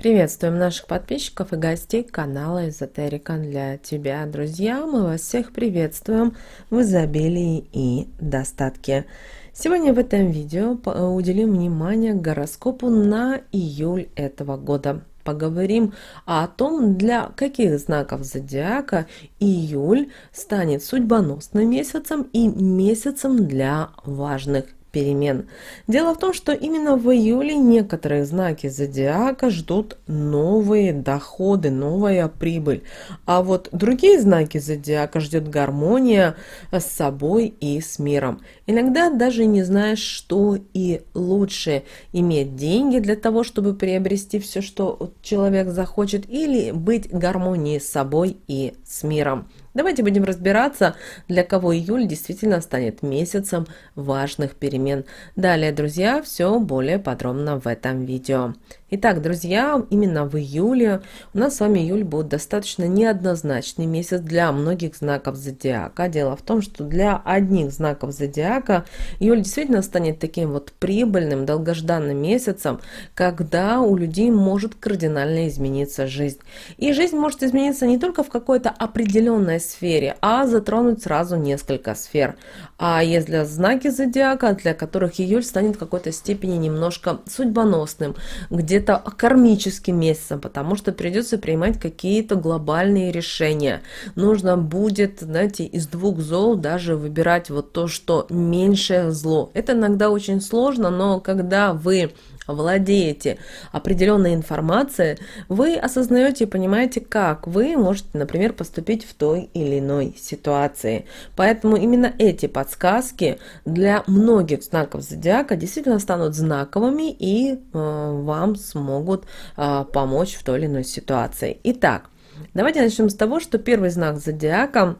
Приветствуем наших подписчиков и гостей канала Эзотерика для тебя, друзья. Мы вас всех приветствуем в изобилии и достатке. Сегодня в этом видео уделим внимание гороскопу на июль этого года. Поговорим о том, для каких знаков зодиака июль станет судьбоносным месяцем и месяцем для важных перемен. Дело в том, что именно в июле некоторые знаки зодиака ждут новые доходы, новая прибыль. А вот другие знаки зодиака ждет гармония с собой и с миром. Иногда даже не знаешь, что и лучше: иметь деньги для того, чтобы приобрести все, что человек захочет, или быть в гармонии с собой и с миром. Давайте будем разбираться, для кого июль действительно станет месяцем важных перемен. Далее, друзья, все более подробно в этом видео. Итак, друзья, именно в июле у нас с вами июль будет достаточно неоднозначный месяц для многих знаков зодиака. Дело в том, что для одних знаков зодиака июль действительно станет таким вот прибыльным, долгожданным месяцем, когда у людей может кардинально измениться жизнь. И жизнь может измениться не только в какой-то определенной сфере, а затронуть сразу несколько сфер. А есть для знаки зодиака, для которых июль станет в какой-то степени немножко судьбоносным, где-то кармическим месяцем, потому что придется принимать какие-то глобальные решения. Нужно будет, знаете, из двух зол даже выбирать вот то, что меньшее зло. Это иногда очень сложно, но когда вы владеете определенной информацией, вы осознаете и понимаете, как вы можете, например, поступить в той или иной ситуации. Поэтому именно эти подсказки для многих знаков зодиака действительно станут знаковыми и вам смогут помочь в той или иной ситуации. Итак, давайте начнем с того, что первый знак зодиака,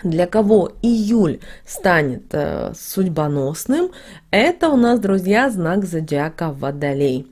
для кого июль станет судьбоносным, это у нас, друзья, знак зодиака Водолей.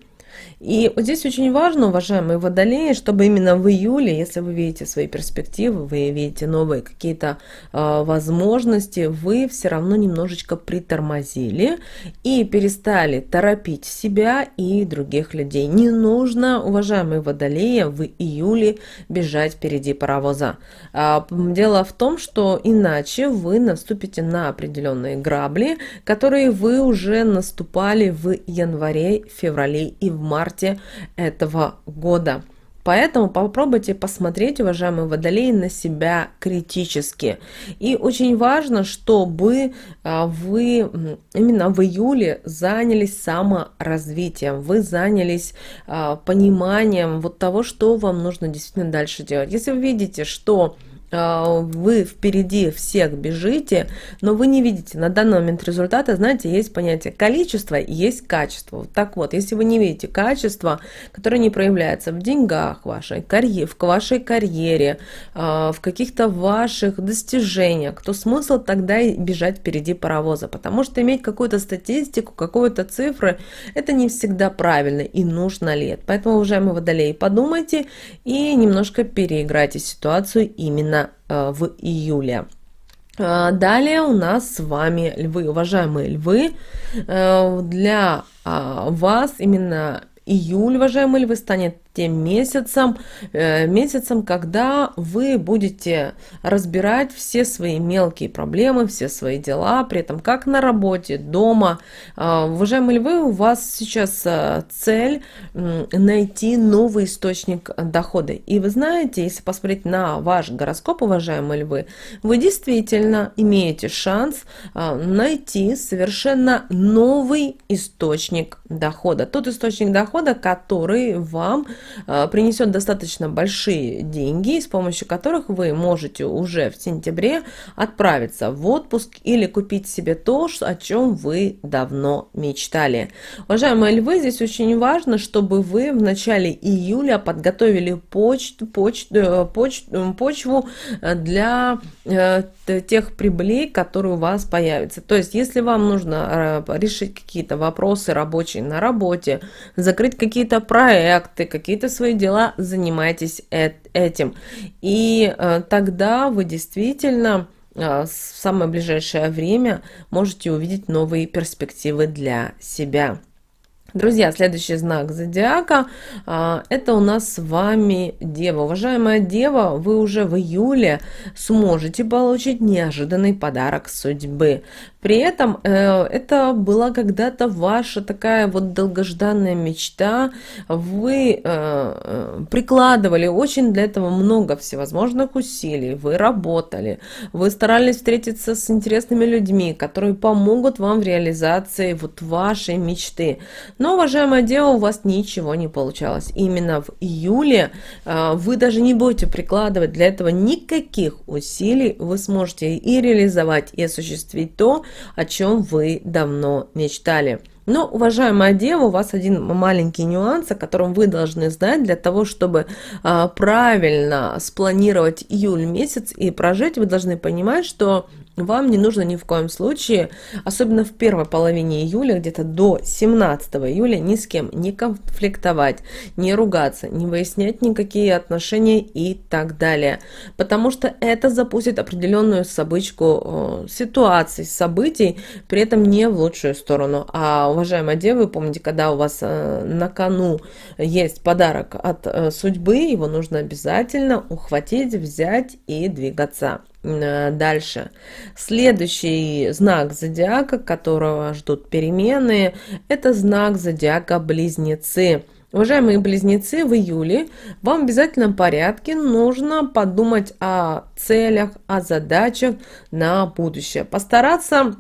И вот здесь очень важно, уважаемые водолеи, чтобы именно в июле, если вы видите свои перспективы, вы видите новые какие-то возможности, вы все равно немножечко притормозили и перестали торопить себя и других людей. Не нужно, уважаемые водолеи, в июле бежать впереди паровоза. Дело в том, что иначе вы наступите на определенные грабли, которые вы уже наступали в январе, феврале и в марте этого года. Поэтому попробуйте посмотреть, уважаемые водолеи, на себя критически. И очень важно, чтобы вы именно в июле занялись саморазвитием, вы занялись пониманием вот того, что вам нужно действительно дальше делать. Если вы видите, что вы впереди всех бежите, но вы не видите на данный момент результата, знаете, есть понятие количества и есть качество. Вот так вот, если вы не видите качество, которое не проявляется в деньгах вашей, в вашей карьере, в каких-то ваших достижениях, то смысл тогда и бежать впереди паровоза, потому что иметь какую-то статистику, какую-то цифры, это не всегда правильно и нужно ли. Поэтому, уважаемые водолеи, подумайте и немножко переиграйте ситуацию именно в июле. Далее у нас с вами львы. Уважаемые львы, для вас именно июль, уважаемые львы, станет тем месяцем, когда вы будете разбирать все свои мелкие проблемы, все свои дела, при этом как на работе, дома. Уважаемые львы, у вас сейчас цель найти новый источник дохода. И вы знаете, если посмотреть на ваш гороскоп, уважаемые львы, вы действительно имеете шанс найти совершенно новый источник дохода. Тот источник дохода, который вам принесет достаточно большие деньги, с помощью которых вы можете уже в сентябре отправиться в отпуск или купить себе то, о чем вы давно мечтали. Уважаемые львы, здесь очень важно, чтобы вы в начале июля подготовили почву для тех прибылей, которые у вас появятся. То есть, если вам нужно решить какие-то вопросы рабочие на работе, закрыть какие-то проекты, какие-то свои дела, занимайтесь этим. И тогда вы действительно в самое ближайшее время можете увидеть новые перспективы для себя. Друзья, следующий знак зодиака это у нас с вами Дева. Уважаемая Дева, вы уже в июле сможете получить неожиданный подарок судьбы. При этом это была когда-то ваша такая вот долгожданная мечта. Вы прикладывали очень для этого много всевозможных усилий. Вы работали, вы старались встретиться с интересными людьми, которые помогут вам в реализации вот вашей мечты. Но, уважаемая Дева, у вас ничего не получалось. Именно в июле вы даже не будете прикладывать для этого никаких усилий. Вы сможете и реализовать, и осуществить то, о чем вы давно мечтали. Но, уважаемая Дева, у вас один маленький нюанс, о котором вы должны знать для того, чтобы правильно спланировать июль месяц и прожить. Вы должны понимать, что вам не нужно ни в коем случае, особенно в первой половине июля, где-то до 17 июля, ни с кем не конфликтовать, не ругаться, не выяснять никакие отношения и так далее. Потому что это запустит определенную событку ситуаций, событий, при этом не в лучшую сторону. А, уважаемая Дева, вы помните, когда у вас на кону есть подарок от судьбы, его нужно обязательно ухватить, взять и двигаться дальше. Следующий знак зодиака, которого ждут перемены, это знак зодиака Близнецы. Уважаемые Близнецы, в июле вам в обязательном порядке нужно подумать о целях, о задачах на будущее. Постараться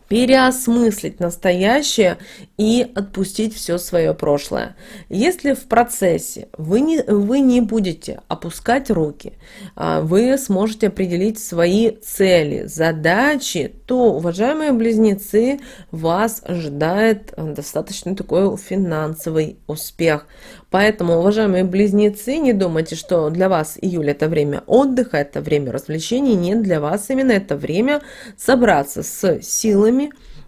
переосмыслить настоящее и отпустить все свое прошлое. Если в процессе вы не будете опускать руки, вы сможете определить свои цели, задачи, то, уважаемые Близнецы, вас ожидает достаточно такой финансовый успех. Поэтому, уважаемые Близнецы, не думайте, что для вас июль это время отдыха, это время развлечений. Нет, для вас именно это время собраться с силами,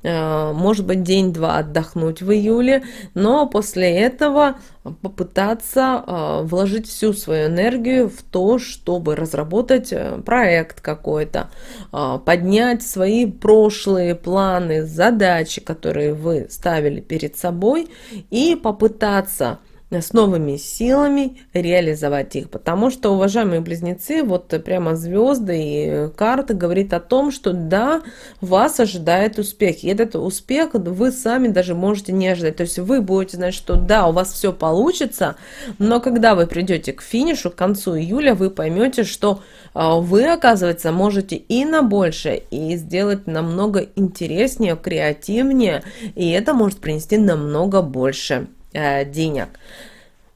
может быть, день-два отдохнуть в июле, но после этого попытаться вложить всю свою энергию в то, чтобы разработать проект какой-то, поднять свои прошлые планы, задачи, которые вы ставили перед собой, и попытаться с новыми силами реализовать их. Потому что, уважаемые Близнецы, вот прямо звезды и карты говорит о том, что да, вас ожидает успех. И этот успех вы сами даже можете не ожидать. То есть вы будете знать, что да, у вас все получится, но когда вы придете к финишу, к концу июля, вы поймете, что вы, оказывается, можете и на большее, и сделать намного интереснее, креативнее, и это может принести намного больше денег.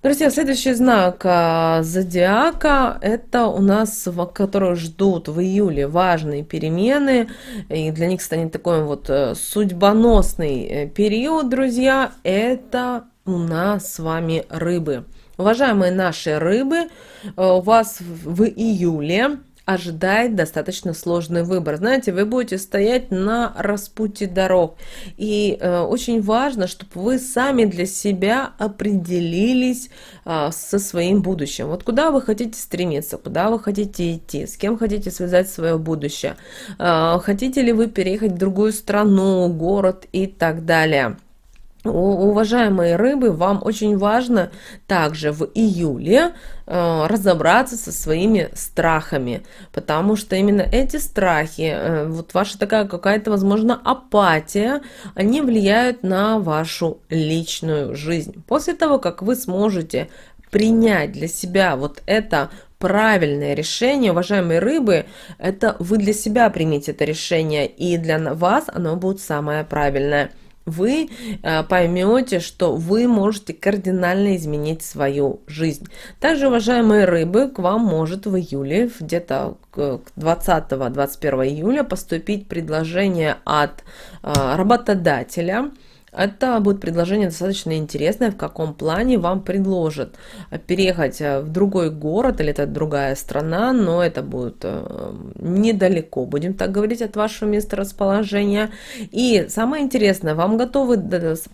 Друзья, следующий знак зодиака это у нас, которые ждут в июле важные перемены, и для них станет такой вот судьбоносный период, друзья, это у нас с вами рыбы. Уважаемые наши рыбы, у вас в июле ожидает достаточно сложный выбор. Знаете, вы будете стоять на распутье дорог. И очень важно, чтобы вы сами для себя определились со своим будущим. Вот куда вы хотите стремиться, куда вы хотите идти, с кем хотите связать свое будущее. Хотите ли вы переехать в другую страну, город и так далее. Уважаемые рыбы, вам очень важно также в июле разобраться со своими страхами, потому что именно эти страхи, вот ваша такая какая-то, возможно, апатия, они влияют на вашу личную жизнь. После того, как вы сможете принять для себя вот это правильное решение, уважаемые рыбы, это вы для себя примите это решение, и для вас оно будет самое правильное. Вы поймете, что вы можете кардинально изменить свою жизнь. Также, уважаемые рыбы, к вам может в июле, где-то 20-21 июля поступить предложение от работодателя. Это будет предложение достаточно интересное, в каком плане вам предложат переехать в другой город или это другая страна, но это будет недалеко, будем так говорить, от вашего места расположения. И самое интересное, вам готовы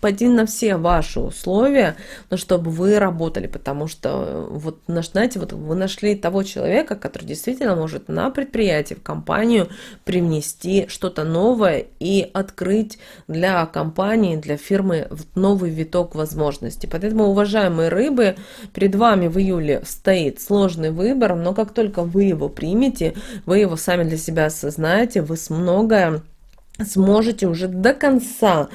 пойти на все ваши условия, но чтобы вы работали, потому что, вот, знаете, вот вы нашли того человека, который действительно может на предприятие, в компанию привнести что-то новое и открыть для компании, для фирмы новый виток возможностей. Поэтому, уважаемые рыбы, перед вами в июле стоит сложный выбор, но как только вы его примете, вы его сами для себя осознаете, вы многое сможете уже до конца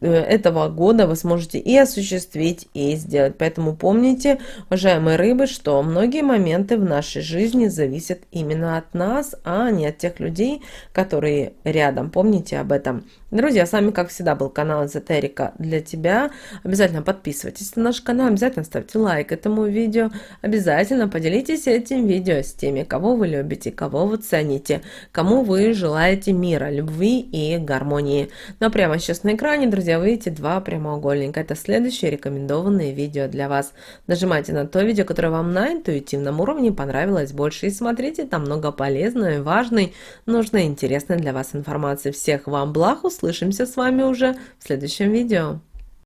этого года, вы сможете и осуществить, и сделать. Поэтому помните, уважаемые рыбы, что многие моменты в нашей жизни зависят именно от нас, а не от тех людей, которые рядом. Помните об этом. Друзья, с вами, как всегда, был канал Эзотерика для тебя. Обязательно подписывайтесь на наш канал, обязательно ставьте лайк этому видео, обязательно поделитесь этим видео с теми, кого вы любите, кого вы цените, кому вы желаете мира, любви и гармонии. Но прямо сейчас на экране, друзья, вы видите два прямоугольника. Это следующие рекомендованные видео для вас. Нажимайте на то видео, которое вам на интуитивном уровне понравилось больше, и смотрите, там много полезной, важной, нужной, интересной для вас информации. Всех вам благ, услышимся с вами уже в следующем видео.